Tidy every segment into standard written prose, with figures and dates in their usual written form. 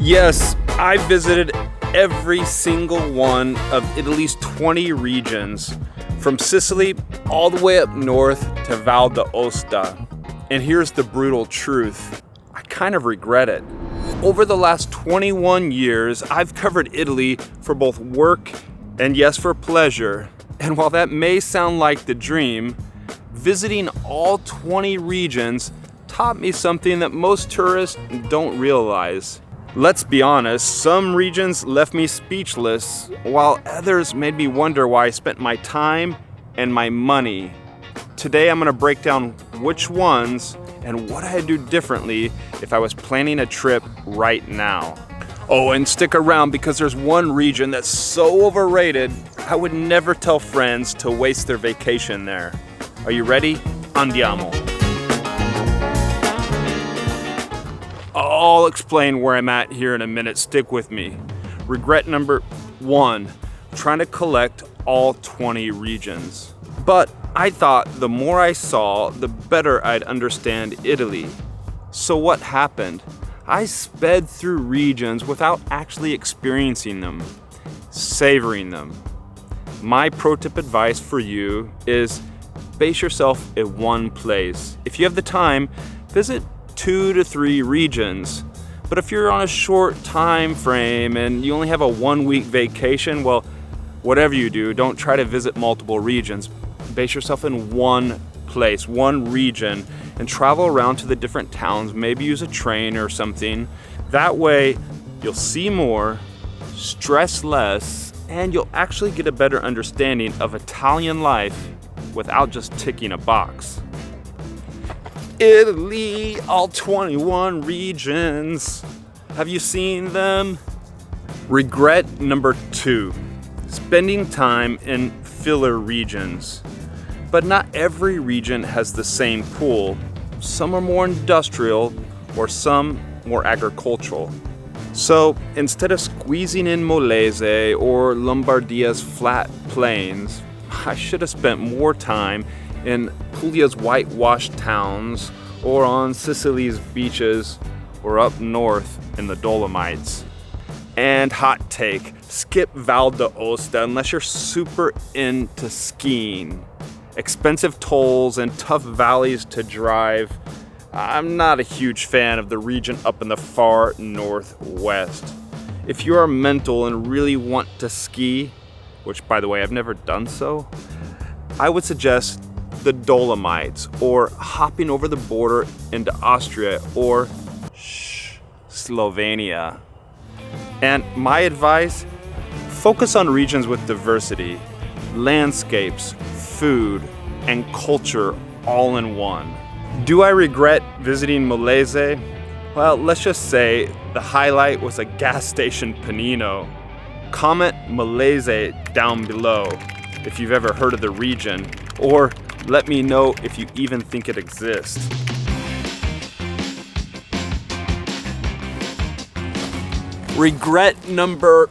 Yes, I visited every single one of Italy's 20 regions, from Sicily all the way up north to Val d'Aosta. And here's the brutal truth. I kind of regret it. Over the last 21 years, I've covered Italy for both work and yes, for pleasure. And while that may sound like the dream, visiting all 20 regions taught me something that most tourists don't realize. Let's be honest, some regions left me speechless, while others made me wonder why I spent my time and my money. Today I'm going to break down which ones and what I'd do differently if I was planning a trip right now. Oh, and stick around because there's one region that's so overrated, I would never tell friends to waste their vacation there. Are you ready? Andiamo. I'll explain where I'm at here in a minute. Stick with me. Regret number 1, trying to collect all 20 regions. But I thought the more I saw, the better I'd understand Italy. So what happened? I sped through regions without actually experiencing them, savoring them. My pro tip advice for you is base yourself in one place. If you have the time, visit 2 to 3 regions. But if you're on a short time frame and you only have a 1-week vacation, well, whatever you do, don't try to visit multiple regions. Base yourself in one place, one region, and travel around to the different towns. Maybe use a train or something. That way, you'll see more, stress less, and you'll actually get a better understanding of Italian life without just ticking a box. Italy, all 21 regions. Have you seen them? Regret number 2, spending time in filler regions. But not every region has the same pool. Some are more industrial, or some more agricultural. So instead of squeezing in Molise or Lombardia's flat plains, I should have spent more time in Puglia's whitewashed towns, or on Sicily's beaches, or up north in the Dolomites. And hot take, skip Val d'Aosta unless you're super into skiing. Expensive tolls and tough valleys to drive. I'm not a huge fan of the region up in the far northwest. If you are mental and really want to ski, which by the way I've never done so, I would suggest the Dolomites, or hopping over the border into Austria, or Slovenia. And my advice, focus on regions with diversity, landscapes, food, and culture all in one. Do I regret visiting Molise? Well, let's just say the highlight was a gas station panino. Comment Molise down below if you've ever heard of the region, or let me know if you even think it exists. Regret number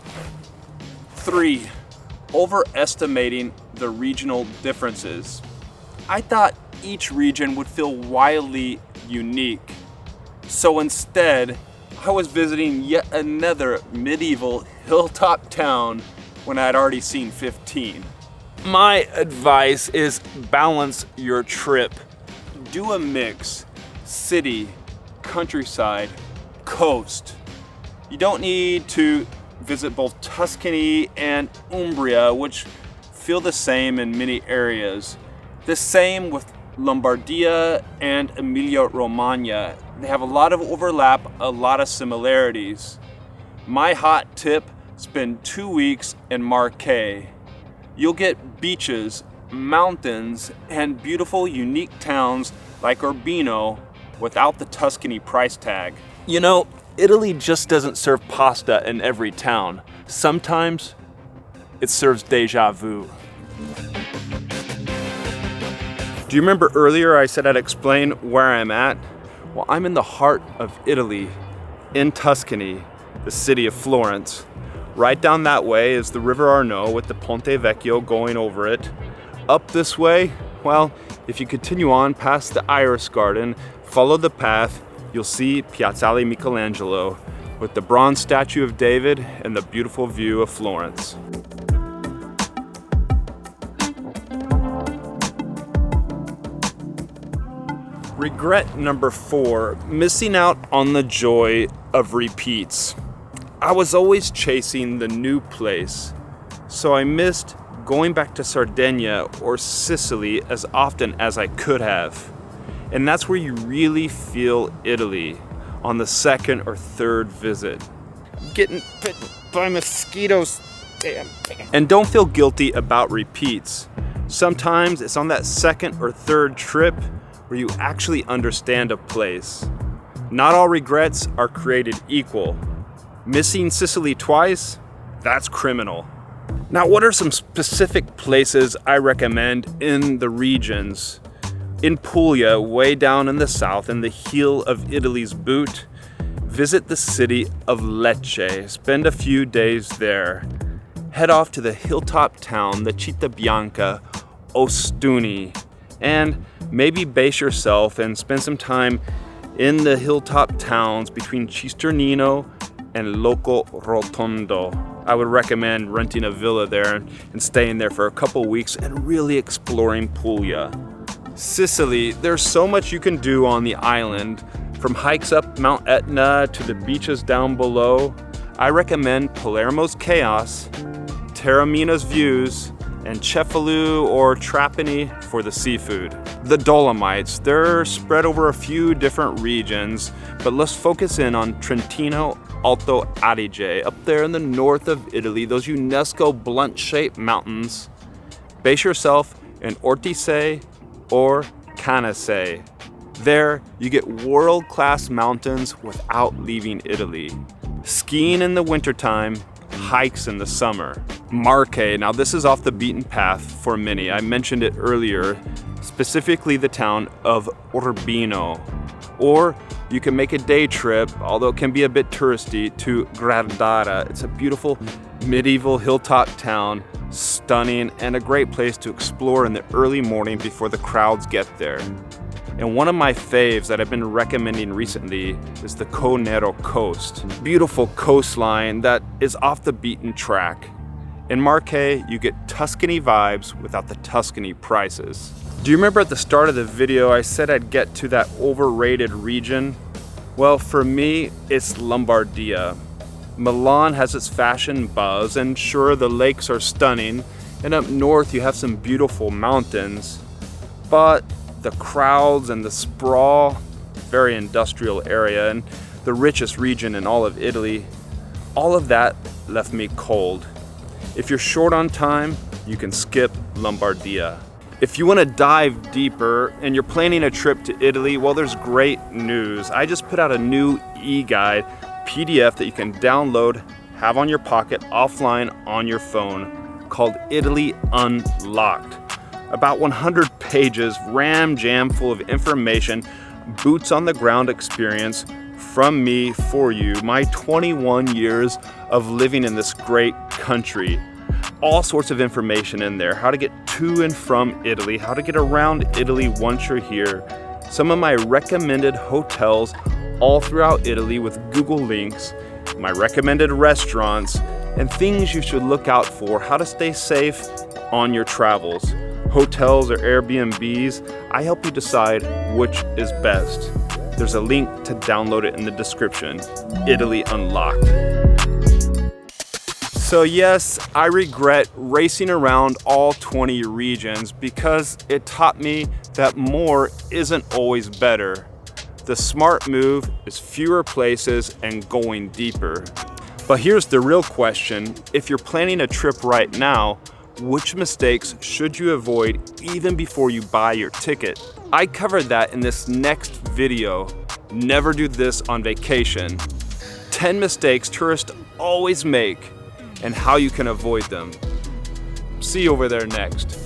3, overestimating the regional differences. I thought each region would feel wildly unique. So instead, I was visiting yet another medieval hilltop town when I'd already seen 15. My advice is balance your trip. Do a mix, city, countryside, coast. You don't need to visit both Tuscany and Umbria, which feel the same in many areas. The same with Lombardia and Emilia-Romagna. They have a lot of overlap, a lot of similarities. My hot tip, spend 2 weeks in Marche. You'll get beaches, mountains, and beautiful, unique towns like Urbino without the Tuscany price tag. You know, Italy just doesn't serve pasta in every town. Sometimes it serves deja vu. Do you remember earlier I said I'd explain where I'm at? Well, I'm in the heart of Italy, in Tuscany, the city of Florence. Right down that way is the River Arno with the Ponte Vecchio going over it. Up this way, well, if you continue on past the Iris Garden, follow the path, you'll see Piazzale Michelangelo with the bronze statue of David and the beautiful view of Florence. Regret number 4, missing out on the joy of repeats. I was always chasing the new place, so I missed going back to Sardinia or Sicily as often as I could have. And that's where you really feel Italy, on the second or third visit. I'm getting bit by mosquitoes. Damn. And don't feel guilty about repeats. Sometimes it's on that second or third trip where you actually understand a place. Not all regrets are created equal. Missing Sicily twice? That's criminal. Now, what are some specific places I recommend in the regions? In Puglia, way down in the south, in the heel of Italy's boot, visit the city of Lecce. Spend a few days there. Head off to the hilltop town, the Città Bianca, Ostuni, and maybe base yourself and spend some time in the hilltop towns between Cisternino and Loco Rotondo. I would recommend renting a villa there and staying there for a couple weeks and really exploring Puglia. Sicily, there's so much you can do on the island, from hikes up Mount Etna to the beaches down below. I recommend Palermo's Chaos, Taormina's Views, and Cefalù or Trapani for the seafood. The Dolomites, they're spread over a few different regions, but let's focus in on Trentino Alto Adige, up there in the north of Italy, those UNESCO blunt-shaped mountains. Base yourself in Ortisei or Canasei. There, you get world-class mountains without leaving Italy. Skiing in the wintertime, hikes in the summer. Marche, now this is off the beaten path for many. I mentioned it earlier, specifically the town of Urbino. Or you can make a day trip, although it can be a bit touristy, to Gradara. It's a beautiful medieval hilltop town, stunning, and a great place to explore in the early morning before the crowds get there. And one of my faves that I've been recommending recently is the Conero Coast. Beautiful coastline that is off the beaten track. In Marche, you get Tuscany vibes without the Tuscany prices. Do you remember at the start of the video I said I'd get to that overrated region? Well, for me, it's Lombardia. Milan has its fashion buzz, and sure, the lakes are stunning, and up north you have some beautiful mountains, but the crowds and the sprawl, very industrial area, and the richest region in all of Italy, all of that left me cold. If you're short on time, you can skip Lombardia. If you want to dive deeper and you're planning a trip to Italy, well, there's great news. I just put out a new e-guide PDF that you can download, have on your pocket, offline on your phone, called Italy Unlocked. About 100 pages, jam full of information, boots on the ground experience from me for you, my 21 years of living in this great country. All sorts of information in there, how to get to and from Italy, how to get around Italy once you're here, some of my recommended hotels all throughout Italy with Google links, my recommended restaurants, and things you should look out for, how to stay safe on your travels. Hotels or Airbnbs, I help you decide which is best. There's a link to download it in the description. Italy Unlocked. So yes, I regret racing around all 20 regions because it taught me that more isn't always better. The smart move is fewer places and going deeper. But here's the real question. If you're planning a trip right now, which mistakes should you avoid even before you buy your ticket? I covered that in this next video. Never do this on vacation. 10 mistakes tourists always make and how you can avoid them. See you over there next.